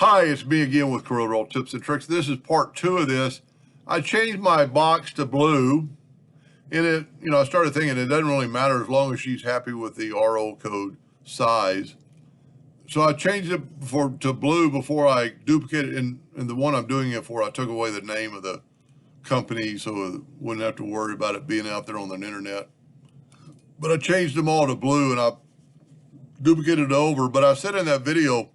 Hi, it's me again with Corel Tips and Tricks. This is part 2 of this. I changed my box to blue, and I started thinking it doesn't really matter as long as she's happy with the RO code size. So I changed it to blue before I duplicated it. In the one I'm doing it for, I took away the name of the company so I wouldn't have to worry about it being out there on the internet. But I changed them all to blue and I duplicated it over. But I said in that video,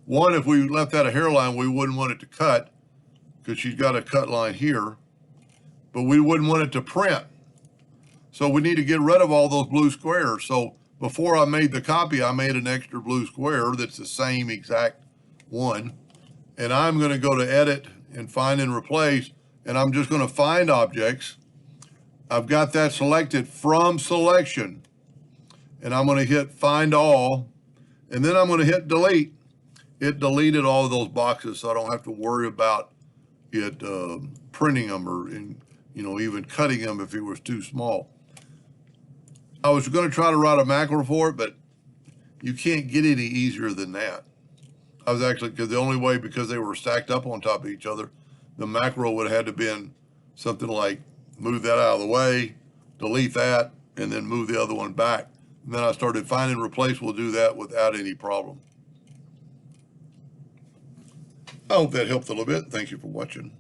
one, if we left out a hairline, we wouldn't want it to cut because she's got a cut line here, but we wouldn't want it to print. So we need to get rid of all those blue squares. So before I made the copy, I made an extra blue square that's the same exact one. And I'm going to go to edit and find and replace, and I'm just going to find objects. I've got that selected from selection, and I'm going to hit find all, and then I'm going to hit delete. It deleted all of those boxes, so I don't have to worry about it printing them or even cutting them if it was too small. I was going to try to write a macro for it, but you can't get any easier than that. I was actually, because the only way, because they were stacked up on top of each other, the macro would have had to been something like move that out of the way, delete that, and then move the other one back. And then I started find and replace will do that without any problem. I hope that helped a little bit. Thank you for watching.